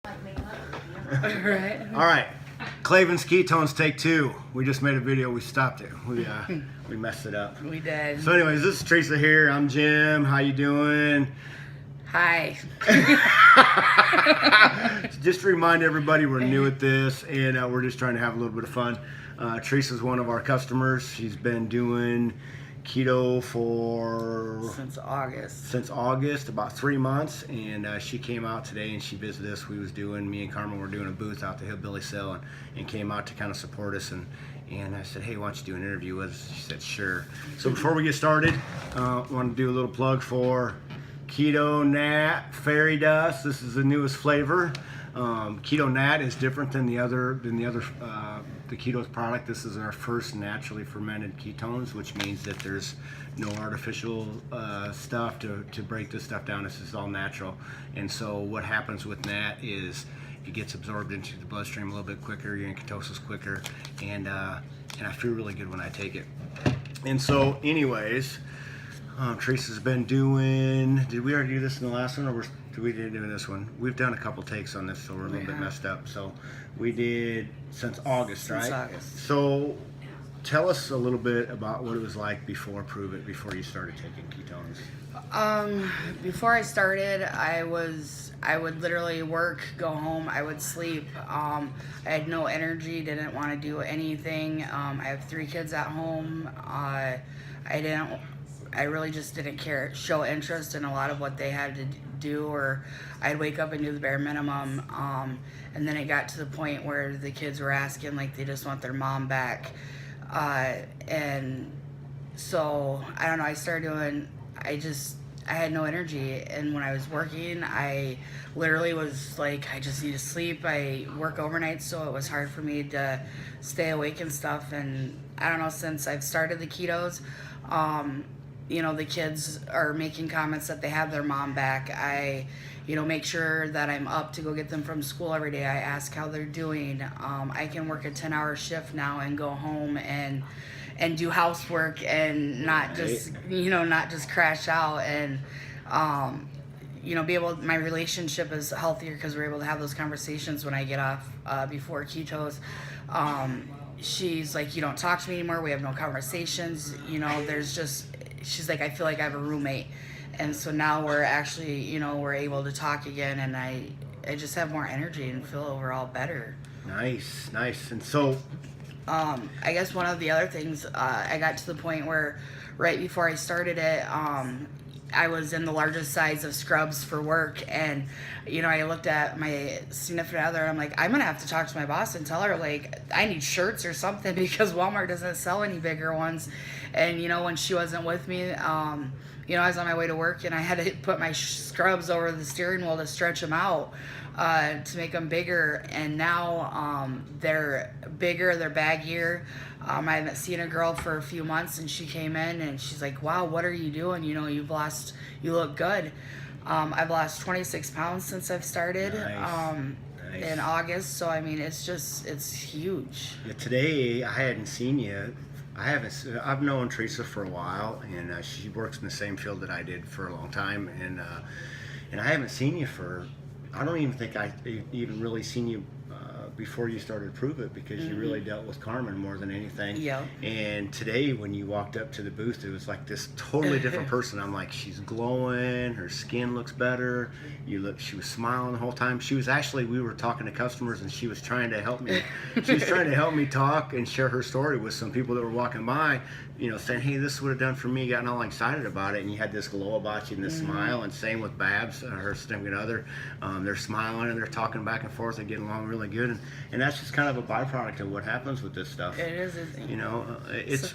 Right. All right, Clavin's ketones take 2. We just made a video. We stopped it. We messed it up. We did. So, anyways, this is Teresa here. I'm Jim. How you doing? Hi. Just to remind everybody, we're new at this, and we're just trying to have a little bit of fun. Teresa's one of our customers. She's been doing keto since August, about 3 months, and she came out today and she visited us. Me and Carmen were doing a booth out the Hillbilly Sale, and came out to kind of support us, and I said, hey, why don't you do an interview with us? She said, sure. So before we get started, I want to do a little plug for Keto Nat Fairy Dust. This is the newest flavor. Keto Nat is different than the other the Keto's product. This is our first naturally fermented ketones, which means that there's no artificial stuff to break this stuff down. This is all natural. And so what happens with Nat is it gets absorbed into the bloodstream a little bit quicker. You're in ketosis quicker, and I feel really good when I take it. And so, anyways, Teresa's been doing. Did we already do this in the last one, or did we do this one? We've done a couple takes on this, so we're a little bit messed up. So we did since August, right? Since August. So tell us a little bit about what it was like before before you started taking ketones. Before I started, I would literally work, go home, I would sleep. I had no energy, didn't want to do anything. I have 3 kids at home. I really just didn't show interest in a lot of what they had to do, or I'd wake up and do the bare minimum. And then it got to the point where the kids were asking, like, they just want their mom back. And so, I don't know, I had no energy. And when I was working, I literally was like, I just need to sleep. I work overnight, so it was hard for me to stay awake and stuff. And I don't know, since I've started the ketos, the kids are making comments that they have their mom back. I, make sure that I'm up to go get them from school every day. I ask how they're doing. I can work a 10-hour shift now and go home and do housework and not just crash out, and my relationship is healthier because we're able to have those conversations when I get off before ketos. She's like, you don't talk to me anymore. We have no conversations. She's like, I feel like I have a roommate. And so now we're actually, we're able to talk again, and I just have more energy and feel overall better. Nice. And so, I guess one of the other things, I got to the point where right before I started it, I was in the largest size of scrubs for work, and I looked at my significant other, and I'm like, I'm gonna have to talk to my boss and tell her, like, I need shirts or something, because Walmart doesn't sell any bigger ones. And when she wasn't with me, I was on my way to work, and I had to put my scrubs over the steering wheel to stretch them out to make them bigger. And now they're bigger, they're baggier. I haven't seen a girl for a few months, and she came in and she's like, wow, what are you doing? You look good. I've lost 26 pounds since I've started. Nice. In August. So, it's huge. Yeah, today, I hadn't seen you. I've known Teresa for a while, and she works in the same field that I did for a long time, and I haven't seen you I don't even think I even really seen you before you started Prove It, because you really dealt with Carmen more than anything. Yeah. And today, when you walked up to the booth, it was like this totally different person. I'm like, she's glowing, her skin looks better. She was smiling the whole time. We were talking to customers, and she was trying to help me. She was trying to help me talk and share her story with some people that were walking by, saying, hey, this would have done for me, getting all excited about it. And you had this glow about you and this smile. And same with Babs, her significant other. They're smiling and they're talking back and forth and getting along really good. And that's just kind of a byproduct of what happens with this stuff. It is.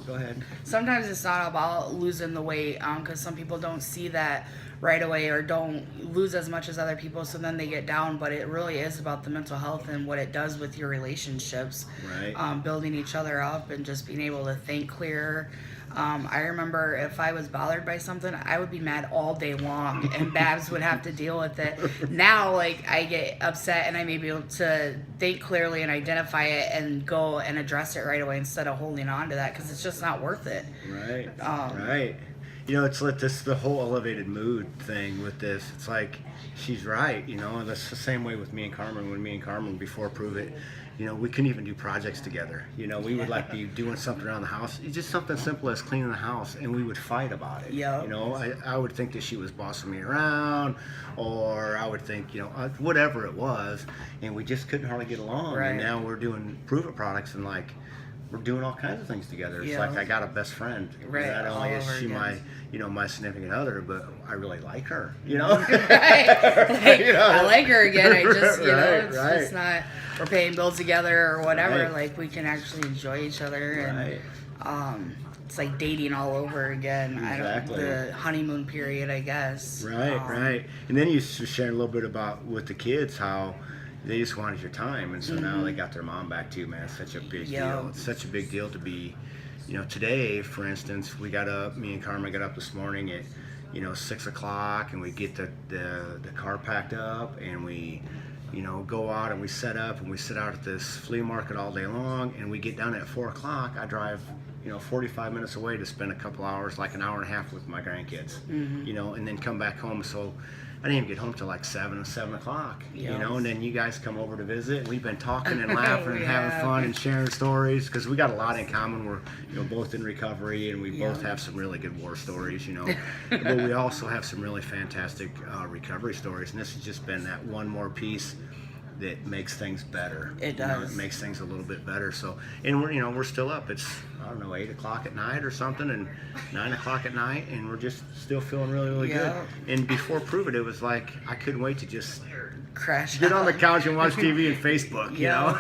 Go ahead. Sometimes it's not about losing the weight, because some people don't see that right away, or don't lose as much as other people, so then they get down. But it really is about the mental health and what it does with your relationships. Right. Building each other up and just being able to think clearer. I remember if I was bothered by something, I would be mad all day long, and Babs would have to deal with it. Now, like, I get upset and I'm able to think clearly and identify it and go and address it right away instead of holding on to that, because it's just not worth it. Right. Right. you know, it's like this the whole elevated mood thing with this. It's like she's right, you know, and that's the same way with me and Carmen. When me and Carmen before Prove It, you know, we couldn't even do projects together. You know, we would like be doing something around the house, just something simple as cleaning the house, and we would fight about it. Yep. You know, I would think that she was bossing me around, or I would think, you know, whatever it was, and we just couldn't hardly get along. Right. And now we're doing Prove It products, and like, we're doing all kinds of things together. It's like I got a best friend. Right. Not only all is over she again. my, you know, my significant other, but I really like her. You know. Right. Like, You know? I like her again. I just, you know, Right, it's right. just not we're paying bills together or whatever. Right. Like we can actually enjoy each other, and Right. it's like dating all over again. Exactly. The honeymoon period, I guess. Right, right. And then you shared a little bit about with the kids how they just wanted your time, and so now they got their mom back too, man. It's such a big deal. It's such a big deal to be, you know, today, for instance, we got up, me and Carmen got up this morning at, you know, 6 o'clock, and we get the car packed up, and we, you know, go out and we set up, and we sit out at this flea market all day long, and we get done at 4 o'clock. I drive, you know, 45 minutes away to spend a couple hours, like an hour and a half with my grandkids, you know, and then come back home. So I didn't even get home till like 7 o'clock, you know, and then you guys come over to visit, and we've been talking and laughing and having fun and sharing stories, because we got a lot in common. We're, you know, both in recovery, and we both have some really good war stories, you know, but we also have some really fantastic recovery stories, and this has just been that one more piece that makes things better. It You know, does. it makes things a little bit better. So, and we're, you know, we're still up. It's, I don't know, 8 o'clock at night or something, and 9 o'clock at night, and we're just still feeling really, really good. And before Prove It, it was like I couldn't wait to just Crash. get on the couch and watch TV and Facebook. You know.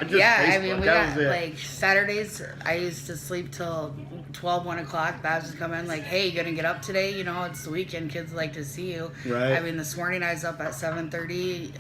Just Yeah, I Facebook. mean, we That got was it. like Saturdays. I used to sleep till 12, 1 o'clock. Babs would come in like, "Hey, you gonna get up today? You know, it's the weekend. Kids like to see you." Right. I mean, this morning I was up at 7:30.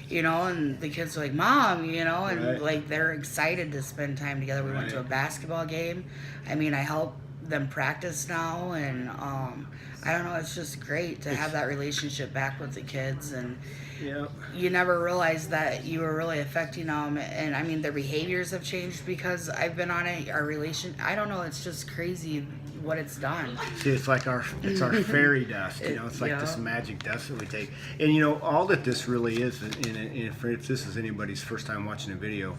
You know, and the kids were like, "Mom," you know, and Right. like they're excited to spend time together. We went to a basketball game. I mean, I help them practice now, and I don't know. It's just great to have that relationship back with the kids, and Yeah. you never realized that you were really affecting them. And I mean, their behaviors have changed because I've been on it. Our relation, I don't know. It's just crazy what it's done. See, it's like our fairy dust, you know. It's like this magic dust that we take, and you know, all that this really is. And if this is anybody's first time watching a video,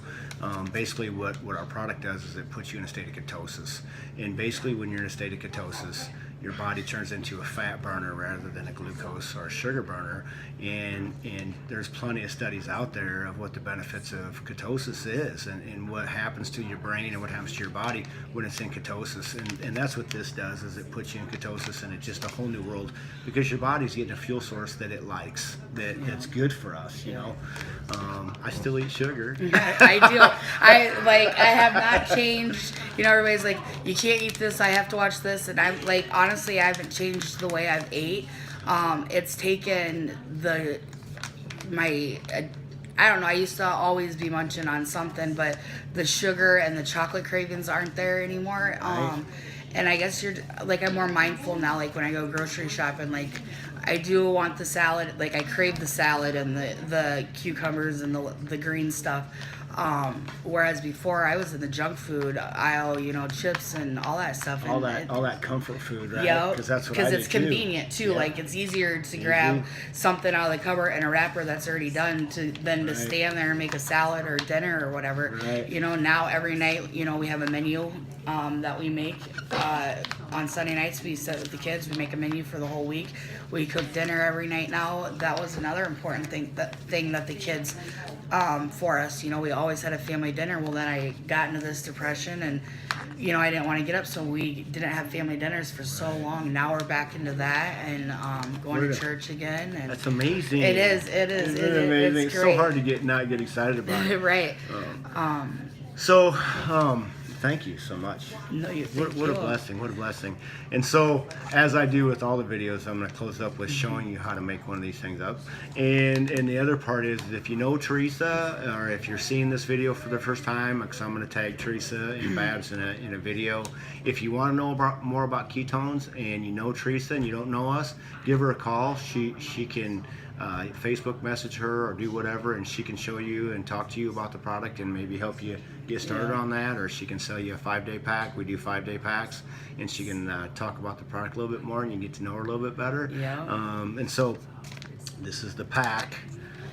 basically what our product does is it puts you in a state of ketosis, and basically when you're in a state of ketosis, your body turns into a fat burner rather than a glucose or a sugar burner, and there's plenty of studies out there of what the benefits of ketosis is, and what happens to your brain and what happens to your body when it's in ketosis, and that's what this does, is it puts you in ketosis, and it's just a whole new world, because your body's getting a fuel source that it likes, that's good for us, you know. I still eat sugar. I do. I have not changed. You know, everybody's like, you can't eat this. I have to watch this, and I'm like, honestly, I haven't changed the way I've ate. It's taken I don't know, I used to always be munching on something, but the sugar and the chocolate cravings aren't there anymore. Right. And I guess I'm more mindful now, like when I go grocery shopping, like I do want the salad, like I crave the salad and the cucumbers and the green stuff. Whereas before I was in the junk food aisle, you know, chips and all that stuff. all that comfort food, right? Yeah, Because that's what I because do it's too. convenient too. Yeah. Like it's easier to grab something out of the cupboard and a wrapper that's already done than to stand there and make a salad or dinner or whatever. Right. You know, now every night, you know, we have a menu that we make on Sunday nights. We sit with the kids. We make a menu for the whole week. We cook dinner every night now. That was another important thing that the kids for us. You know, we always had a family dinner. Well, then I got into this depression, and you know, I didn't want to get up, so we didn't have family dinners for so long. Now we're back into that and going to church again. And That's amazing. It is. It's amazing. It's so great. hard to not get excited about it. Right. So, thank you so much. No, What a blessing. What a blessing. And so, as I do with all the videos, I'm going to close up with showing you how to make one of these things up. And the other part is, if you know Teresa, or if you're seeing this video for the first time, because I'm going to tag Teresa and Babs in a video. If you want to know more about ketones, and you know Teresa and you don't know us, give her a call. She can Facebook message her or do whatever, and she can show you and talk to you about the product and maybe help you get started on that. Or she can sell you a 5-day pack. We do 5-day packs, and she can talk about the product a little bit more, and you get to know her a little bit better. Yeah. And so this is the pack.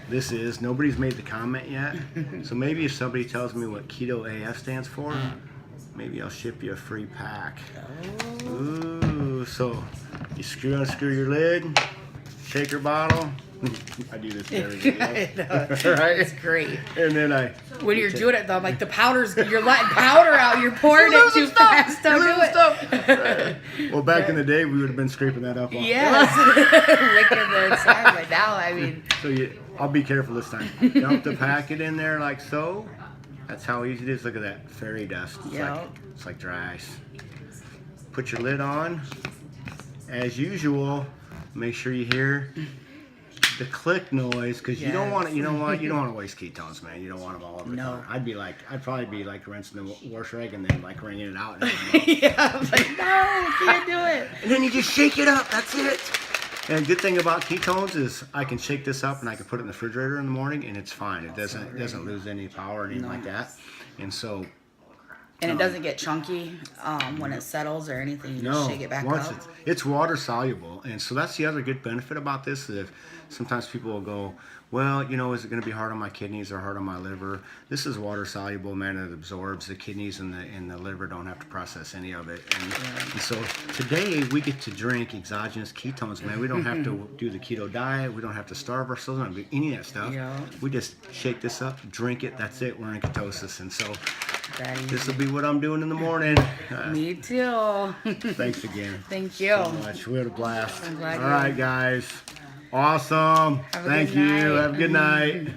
This is, nobody's made the comment yet, so maybe if somebody tells me what Keto AF stands for, maybe I'll ship you a free pack. Oh. Ooh, so you unscrew your lid, shaker bottle. I do this every day. Right? It's great. And then When you're doing it though, like the powder's, you're letting powder out, you're pouring it too fast. Don't do it. Well, back in the day, we would have been scraping that up. Yes. Licking the inside, but now, I mean. So I'll be careful this time. Dump the packet in there like so. That's how easy it is. Look at that fairy dust. It's like dry ice. Put your lid on. As usual, make sure you hear the click noise, because you don't want to. You know what? You don't want to waste ketones, man. You don't want them all over the car. I'd probably be like rinsing the wash rag and then like wringing it out. Yeah, I was like, no, I can't do it. And then you just shake it up. That's it. And the good thing about ketones is I can shake this up and I can put it in the refrigerator in the morning and it's fine. It doesn't lose any power or anything like that. And so. And it doesn't get chunky when it settles or anything. You just shake it back up. It's water soluble, and so that's the other good benefit about this. Is if sometimes people will go, well, you know, is it going to be hard on my kidneys or hard on my liver? This is water soluble, man. It absorbs. The kidneys and the liver don't have to process any of it. And so today we get to drink exogenous ketones, man. We don't have to do the keto diet. We don't have to starve ourselves. We don't have to do any of that stuff. Yeah. We just shake this up, drink it. That's it. We're in ketosis, and so. This will Easy. be what I'm doing in the morning. Me too. Thanks again. Thank you. So much. We had a blast. I'm glad All right, guys. Awesome. Have a Thank good you. night. Have a good night.